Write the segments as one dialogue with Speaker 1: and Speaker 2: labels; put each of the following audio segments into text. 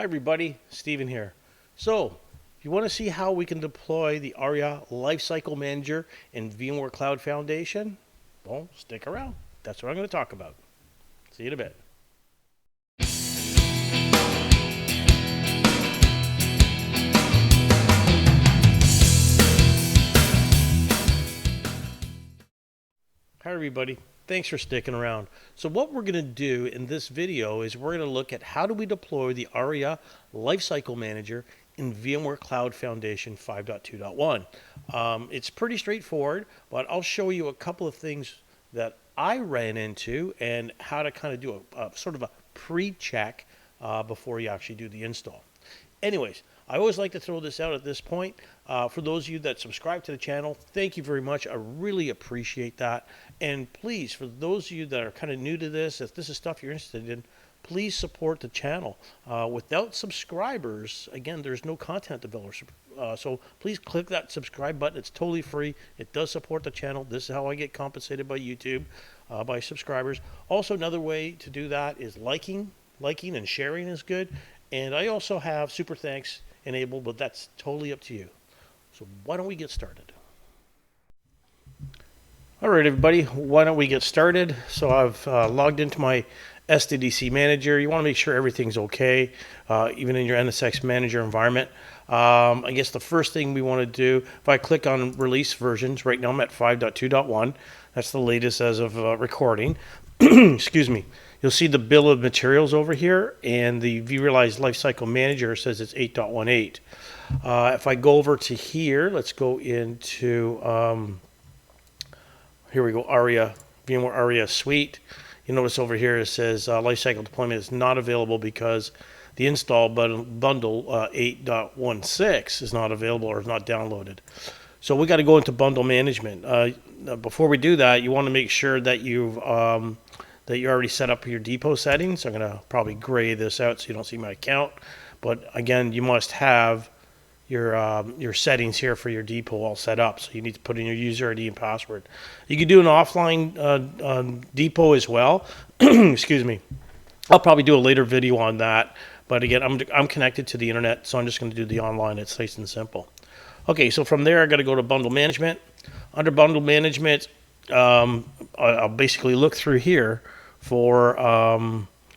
Speaker 1: Hi everybody, Steven here. So, if you want to see how we can deploy the Aria Life Cycle Manager in VMware Cloud Foundation, well, stick around. That's what I'm going to talk about. See you in a bit. Hi everybody, thanks for sticking around. So what we're going to do in this video is we're going to look at how do we deploy the Aria Lifecycle Manager in VMware Cloud Foundation 5.2.1. It's pretty straightforward, but I'll show you a couple of things that I ran into and how to kind of do a sort of a pre-check before you actually do the install. Anyways, I always like to throw this out at this point. For those of you that subscribe to the channel, thank you very much. I really appreciate that. And please, for those of you that are kind of new to this, if this is stuff you're interested in, please support the channel. Without subscribers, again, there's no content developers. So please click that subscribe button. It's totally free. It does support the channel. This is how I get compensated by YouTube, by subscribers. Also, another way to do that is liking and sharing is good. And I also have super thanks enabled, but that's totally up to you. So why don't we get started? All right, everybody, why don't we get started? So I've logged into my SDDC manager. You want to make sure everything's okay, even in your NSX manager environment. I guess the first thing we want to do, if I click on release versions, right now I'm at 5.2.1. That's the latest as of recording. Excuse me. You'll see the bill of materials over here, and the vRealize Lifecycle Manager says it's 8.18. If I go over to here, let's go into, here we go, Aria, VMware Aria Suite. You notice over here it says Lifecycle Deployment is not available because the install bundle 8.16 is not available or is not downloaded. So we got to go into bundle management. Before we do that, you want to make sure that you already set up your depot settings. I'm going to probably gray this out so you don't see my account. But again, you must have your settings here for your depot all set up. So you need to put in your user ID and password. You can do an offline depot as well. Excuse me. I'll probably do a later video on that. But again, I'm connected to the internet, so I'm just going to do the online. It's nice and simple. Okay, so from there, I got to go to bundle management. Under bundle management, I'll basically look through here for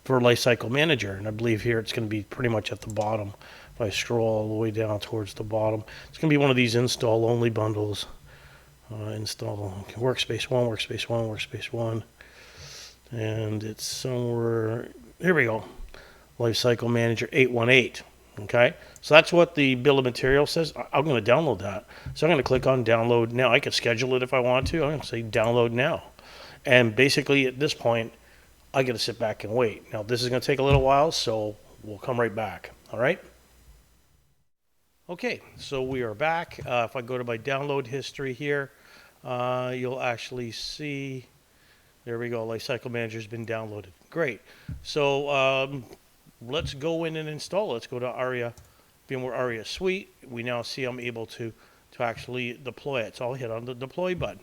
Speaker 1: Lifecycle Manager, and I believe here it's going to be pretty much at the bottom. If I scroll all the way down towards the bottom, it's going to be one of these install only bundles. Install workspace 1, workspace 1, workspace 1, and it's somewhere. Here we go. Lifecycle Manager 8.18. Okay, so that's what the bill of material says. I'm going to download that. So I'm going to click on download now. I can schedule it if I want to. I'm going to say download now. And basically at this point, I got to sit back and wait. Now this is going to take a little while, so we'll come right back. All right. Okay, so we are back. If I go to my download history here, you'll actually see, there we go, Lifecycle Manager has been downloaded. Great. So let's go in and install. Let's go to Aria, VMware Aria Suite. We now see I'm able to actually deploy it. So I'll hit on the deploy button.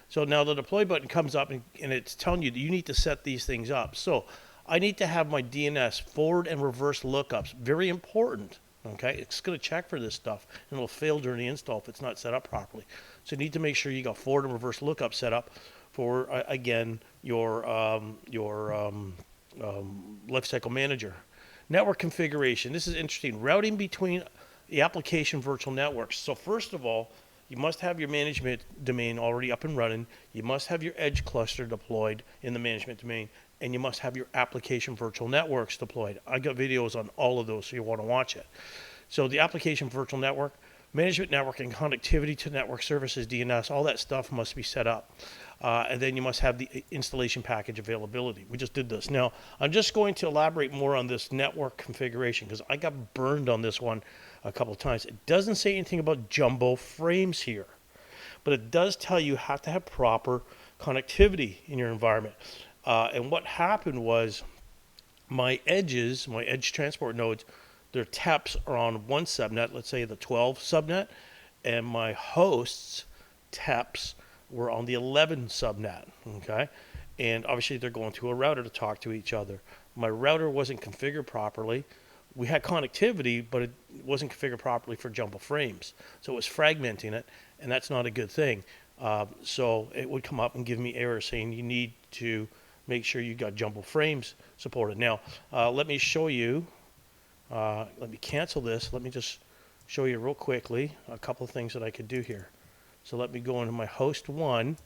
Speaker 1: So now the deploy button comes up and it's telling you that you need to set these things up. So I need to have my DNS forward and reverse lookups. Very important. Okay, it's going to check for this stuff and it'll fail during the install if it's not set up properly. So you need to make sure you got forward and reverse lookup set up for again your Lifecycle Manager. Network configuration. This is interesting. Routing between the application virtual networks. So first of all, you must have your management domain already up and running. You must have your edge cluster deployed in the management domain, and you must have your application virtual networks deployed. I got videos on all of those, so you want to watch it. So the application virtual network, management network and connectivity to network services, DNS, all that stuff must be set up. And then you must have the installation package availability. We just did this. Now, I'm just going to elaborate more on this network configuration because I got burned on this one a couple of times. It doesn't say anything about jumbo frames here, but it does tell you have to have proper connectivity in your environment. And what happened was my edges, my edge transport nodes, their TEPs are on one subnet, let's say the 12 subnet, and my hosts' TEPs were on the 11 subnet, okay? And obviously they're going to a router to talk to each other. My router wasn't configured properly. we had connectivity, but it wasn't configured properly for jumbo frames. So it was fragmenting it, and that's not a good thing. So it would come up and give me errors saying you need to make sure you got jumbo frames supported. Now, let me show you. Let me cancel this. Let me just show you real quickly a couple of things that I could do here. So let me go into my host 1.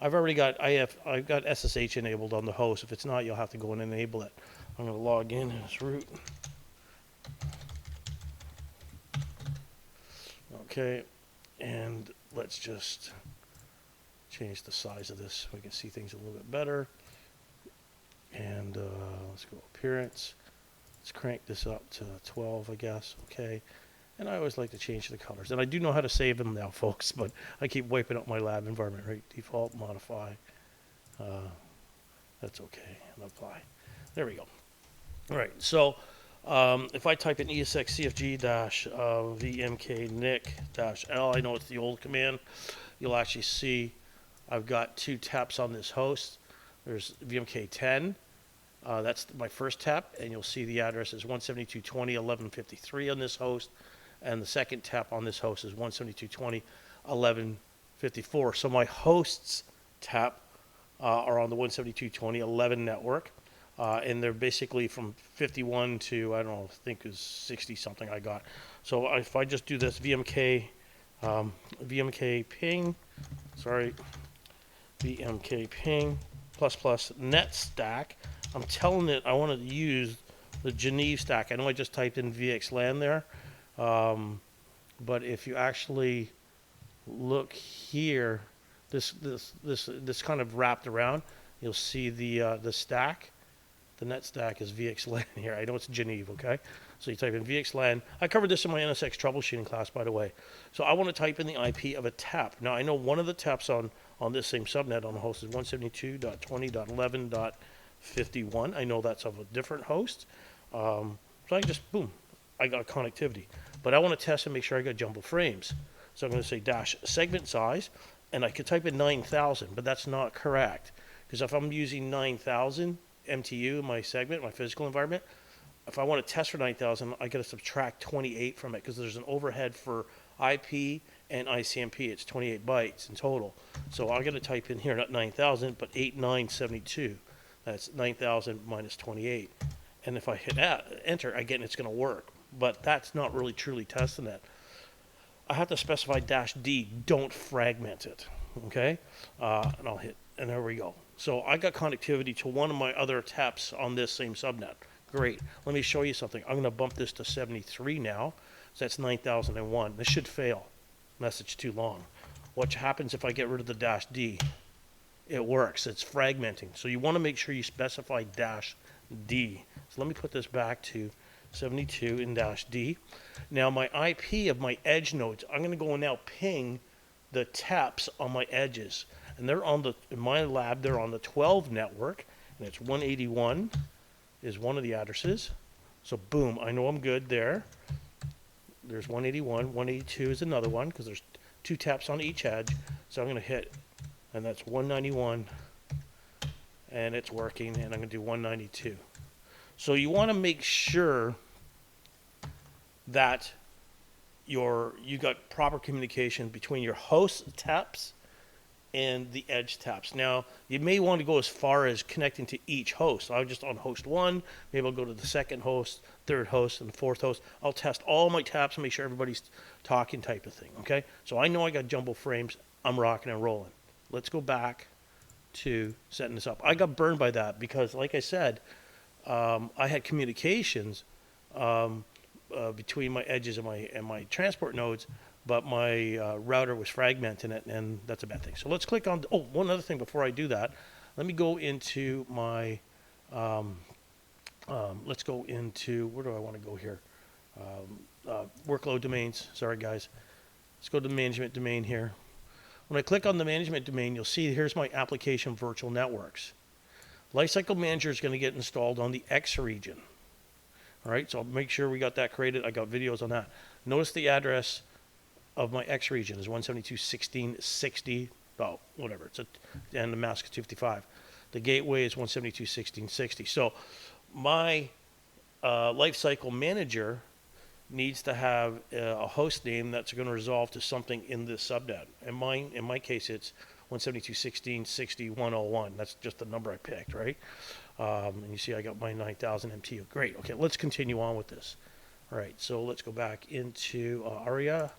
Speaker 1: I've got SSH enabled on the host. If it's not, you'll have to go and enable it. I'm going to log in as root. Okay, and let's just change the size of this so we can see things a little bit better. And let's go appearance. Let's crank this up to 12, I guess. Okay. And I always like to change the colors. And I do know how to save them now, folks, but I keep wiping out my lab environment, right? Default, modify. That's okay. And apply. There we go. All right. So if I type in ESX-CFG-VMK-NIC-L, I know it's the old command, you'll actually see I've got 2 taps on this host. There's VMK10. That's my first tap, and you'll see the address is 172.20.11.53 on this host. And the second tap on this host is 172.20.11.54. So my hosts tap are on the 172.20.11 network. And they're basically from 51 to, I don't know, I think it was 60 something I got. So if I just do this VMK ping, VMK ping + net stack, I'm telling it I want to use the Geneve stack. I know I just typed in VXLAN there. But if you actually look here, this kind of wrapped around, you'll see the stack. The net stack is VXLAN here. I know it's Geneve, okay? So you type in VXLAN. I covered this in my NSX troubleshooting class, by the way. So I want to type in the IP of a tap. Now I know one of the taps on this same subnet on the host is 172.20.11.51. I know that's of a different host. So I just, boom, I got connectivity. But I want to test and make sure I got jumbo frames. So I'm going to say dash segment size, and I could type in 9,000, but that's not correct. Because if I'm using 9,000 MTU in my segment, my physical environment, if I want to test for 9,000, I got to subtract 28 from it because there's an overhead for IP and ICMP. It's 28 bytes in total. So I got to type in here not 9,000, but 8972. That's 9,000 minus 28. And if I hit enter, again, it's going to work. But that's not really truly testing it. I have to specify -D, don't fragment it, okay? And I'll hit, and there we go. So I got connectivity to one of my other taps on this same subnet. Great. Let me show you something. I'm going to bump this to 73 now. So that's 9001. This should fail unless it's too long. What happens if I get rid of the -D? It works. It's fragmenting. So you want to make sure you specify -D. So let me put this back to 72 in -D. Now my IP of my edge nodes, I'm going to go and now ping the taps on my edges. And they're on in my lab, they're on the 12 network, and it's 181 is one of the addresses. So boom, I know I'm good there. There's 181, 182 is another one, because there's 2 taps on each edge. So I'm going to hit, and that's 191, and it's working, and I'm going to do 192. So you want to make sure that you got proper communication between your host taps and the edge taps. Now, you may want to go as far as connecting to each host. I'm just on host 1. Maybe I'll go to the second host, third host, and the fourth host. I'll test all my taps and make sure everybody's talking type of thing, okay? So I know I got jumbo frames. I'm rocking and rolling. Let's go back to setting this up. I got burned by that because, like I said, I had communications between my edges and my transport nodes, but my router was fragmenting it, and that's a bad thing. So let's click on, one other thing before I do that. Let me go into my, let's go into, where do I want to go here? Workload domains, sorry guys. Let's go to the management domain here. When I click on the management domain, you'll see here's my application virtual networks. Lifecycle Manager is going to get installed on the X region. All right, so I'll make sure we got that created. I got videos on that. Notice the address of my X region is 172.16.60. Oh, whatever. And the mask is 255. The gateway is 172.16.60. So my Lifecycle Manager needs to have a host name that's going to resolve to something in this subnet. In my case, it's 172.16.60.101. That's just the number I picked, right? And you see I got my 9000 MTU. Great. Okay, let's continue on with this. All right, so let's go back into Aria.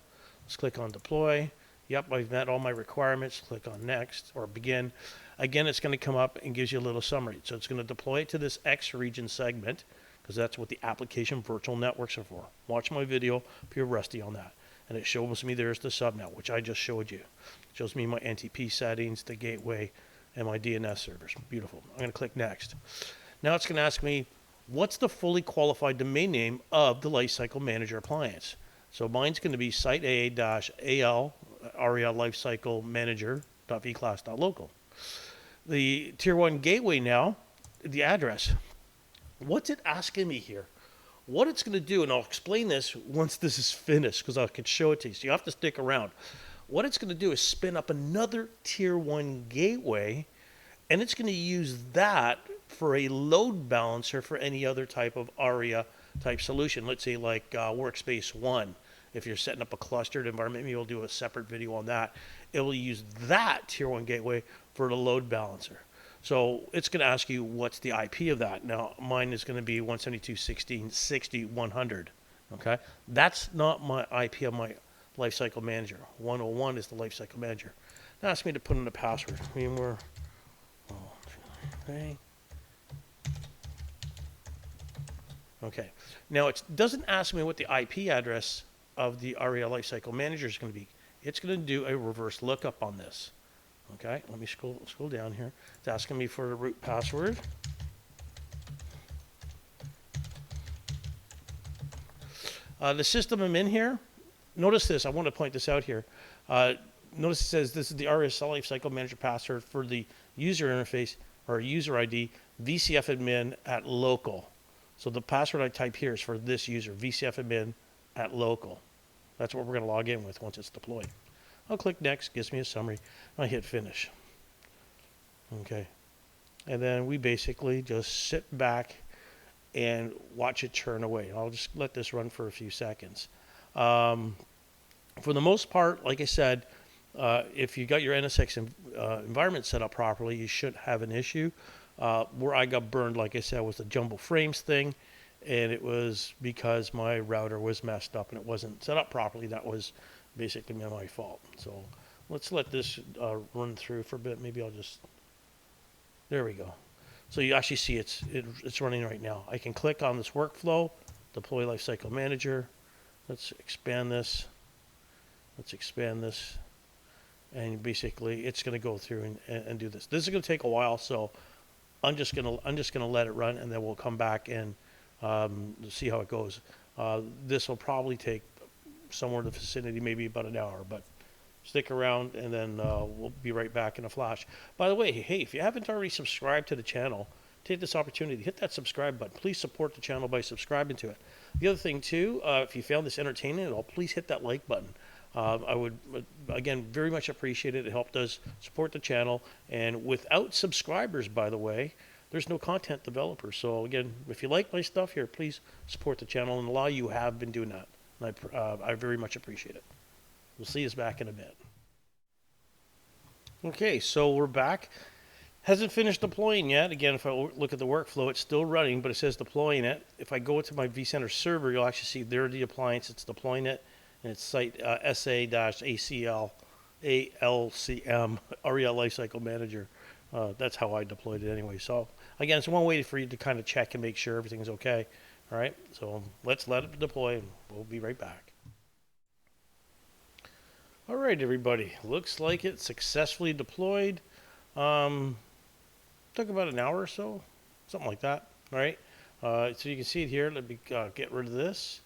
Speaker 1: Let's click on deploy. Yep, I've met all my requirements. Click on next or begin. Again, it's going to come up and gives you a little summary. So it's going to deploy it to this X region segment, because that's what the application virtual networks are for. Watch my video if you're rusty on that. And it shows me there's the subnet, which I just showed you. It shows me my NTP settings, the gateway, and my DNS servers. Beautiful. I'm going to click next. Now it's going to ask me, what's the fully qualified domain name of the Lifecycle Manager appliance? So mine's going to be site-a-al, Aria Life Cycle Manager.vclass.local. The tier 1 gateway now, the address. What's it asking me here? What it's going to do, and I'll explain this once this is finished because I can show it to you, so you have to stick around. What it's going to do is spin up another tier 1 gateway, and it's going to use that for a load balancer for any other type of Aria type solution. Let's say like Workspace ONE. If you're setting up a clustered environment, maybe we'll do a separate video on that. It will use that tier 1 gateway for the load balancer. So it's going to ask you what's the IP of that. Now mine is going to be 172.16.60.100. Okay, that's not my IP of my Lifecycle Manager. 101 is the Lifecycle Manager. Now ask me to put in a password. VMware. Okay. Now it doesn't ask me what the IP address of the Aria Lifecycle Manager is going to be. It's going to do a reverse lookup on this. Okay, let me scroll down here. It's asking me for a root password. The system I'm in here, notice this, I want to point this out here. Notice it says this is the Aria Lifecycle Manager password for the user interface or user ID, VCF admin at local. So the password I type here is for this user, VCF admin at local. That's what we're going to log in with once it's deployed. I'll click next, gives me a summary. I hit finish. Okay. And then we basically just sit back and watch it churn away. I'll just let this run for a few seconds. For the most part, like I said, if you got your NSX environment set up properly, you shouldn't have an issue. Where I got burned, like I said, was the jumbo frames thing. And it was because my router was messed up and it wasn't set up properly. That was basically my fault. So let's let this run through for a bit. Maybe I'll just, there we go. So you actually see it's running right now. I can click on this workflow, deploy Lifecycle Manager. Let's expand this. Let's expand this. And basically it's going to go through and do this. This is going to take a while, so I'm just going to let it run, and then we'll come back and see how it goes. This will probably take somewhere in the vicinity, maybe about an hour, but stick around, and then we'll be right back in a flash. By the way, hey, if you haven't already subscribed to the channel, take this opportunity, hit that subscribe button. Please support the channel by subscribing to it. The other thing too, if you found this entertaining at all, please hit that like button. I would, again, very much appreciate it. It helped us support the channel, and without subscribers, by the way, there's no content developer. So again, if you like my stuff here, please support the channel, and a lot of you have been doing that. And I very much appreciate it. We'll see us back in a bit. Okay, so we're back. Hasn't finished deploying yet. Again, if I look at the workflow, it's still running, but it says deploying it. If I go to my vCenter server, you'll actually see there the appliance. It's deploying it, and it's site SA-ACL ALCM Aria Lifecycle Manager. That's how I deployed it anyway. So again, it's one way for you to kind of check and make sure everything's okay. All right, so let's let it deploy, and we'll be right back. All right, everybody. Looks like it's successfully deployed. Took about an hour or so, something like that. All right, so you can see it here. Let me get rid of this.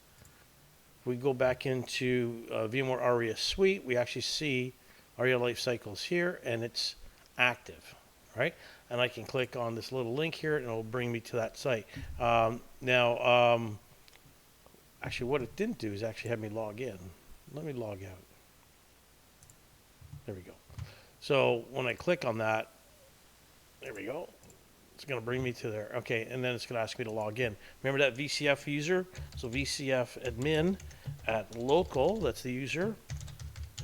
Speaker 1: If we go back into VMware Aria Suite, we actually see Aria Life Cycles here, and it's active. Right, and I can click on this little link here, and it'll bring me to that site. Now, actually, what it didn't do is actually have me log in. Let me log out. There we go. So when I click on that, there we go. It's going to bring me to there. Okay, and then it's going to ask me to log in. Remember that VCF user? So VCF admin at local, that's the user.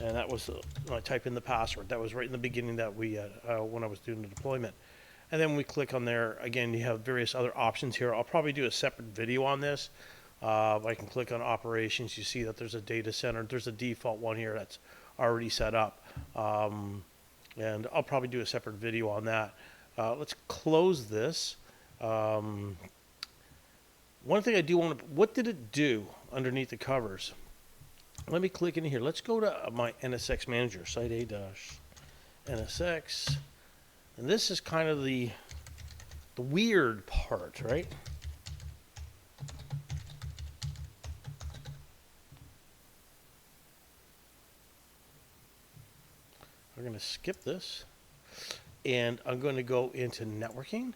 Speaker 1: And that was, I type in the password. That was right in the beginning that we had, when I was doing the deployment. And then we click on there. Again, you have various other options here. I'll probably do a separate video on this. I can click on operations. You see that there's a data center. There's a default one here that's already set up. And I'll probably do a separate video on that. Let's close this. One thing I do want to, what did it do underneath the covers? Let me click in here. Let's go to my NSX manager, site a-nsx. And this is kind of the weird part, right? We're going to skip this. And I'm going to go into networking.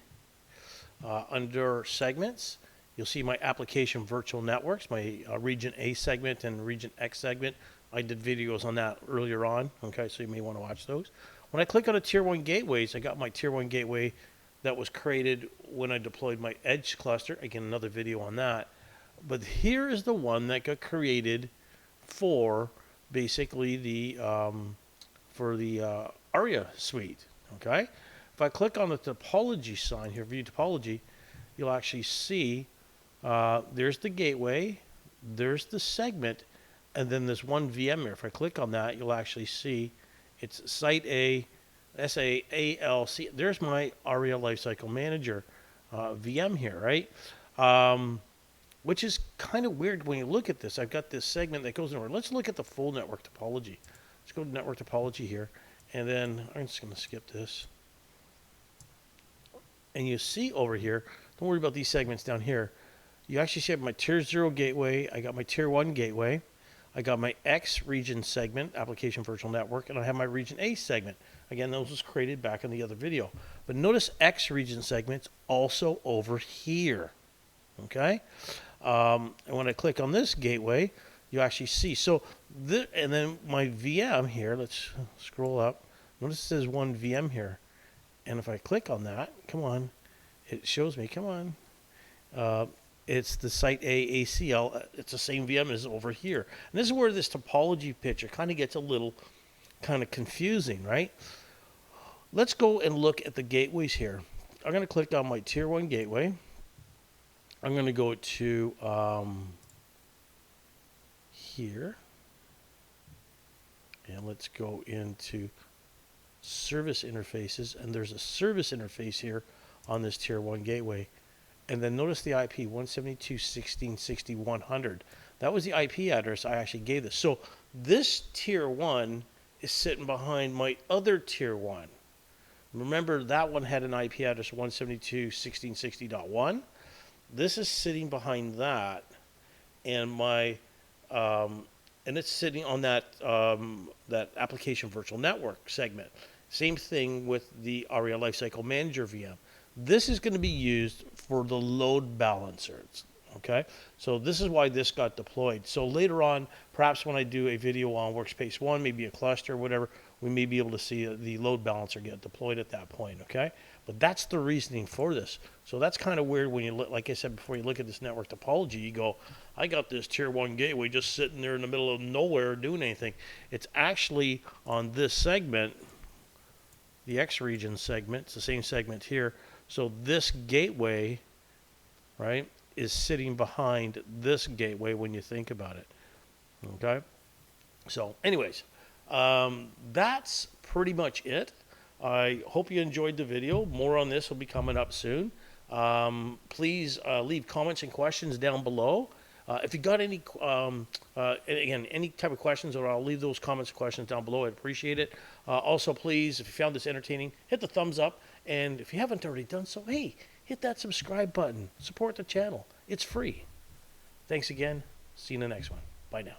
Speaker 1: Under segments, you'll see my application virtual networks, my region A segment and region X segment. I did videos on that earlier on, okay, so you may want to watch those. When I click on the tier 1 gateways, I got my tier 1 gateway that was created when I deployed my edge cluster. Again, another video on that. But here is the one that got created for basically the Aria suite. Okay, if I click on the topology sign here, view topology, you'll actually see there's the gateway, there's the segment, and then there's one VM here. If I click on that, you'll actually see it's site A, SAALC. There's my Aria Life Cycle Manager VM here, right? Which is kind of weird when you look at this. I've got this segment that goes in. Let's look at the full network topology. Let's go to network topology here. And then I'm just going to skip this. And you see over here, don't worry about these segments down here. You actually see my tier 0 gateway. I got my tier 1 gateway. I got my X region segment, application virtual network, and I have my region A segment. Again, those was created back in the other video. But notice X region segments also over here. Okay? And when I click on this gateway, you actually see. So, and then my VM here, let's scroll up. Notice it says one VM here. And if I click on that, come on, it shows me, come on. It's the site A ACL. It's the same VM as over here. And this is where this topology picture kind of gets a little kind of confusing, right? Let's go and look at the gateways here. I'm going to click on my tier 1 gateway. I'm going to go to here. And let's go into service interfaces. And there's a service interface here on this tier 1 gateway. And then notice the IP, 172.16.60.100. That was the IP address I actually gave this. So this tier 1 is sitting behind my other tier 1. Remember, that one had an IP address 172.16.60.1. This is sitting behind that, and my and it's sitting on that that application virtual network segment. Same thing with the Aria Life Cycle Manager VM. This is going to be used for the load balancers. Okay, so this is why this got deployed. So later on, perhaps when I do a video on workspace 1, maybe a cluster, whatever, we may be able to see the load balancer get deployed at that point. Okay, but that's the reasoning for this. So that's kind of weird when you look, like I said before, you look at this network topology, you go, I got this tier 1 gateway just sitting there in the middle of nowhere doing anything. It's actually on this segment, the X region segment. It's the same segment here. So this gateway, right, is sitting behind this gateway when you think about it. Okay? So anyways, that's pretty much it. I hope you enjoyed the video. More on this will be coming up soon. Please leave comments and questions down below. If you got any, again, any type of questions, or I'll leave those comments and questions down below. I'd appreciate it. Also, please, if you found this entertaining, hit the thumbs up. And if you haven't already done so, hey, hit that subscribe button. Support the channel. It's free. Thanks again. See you in the next one. Bye now.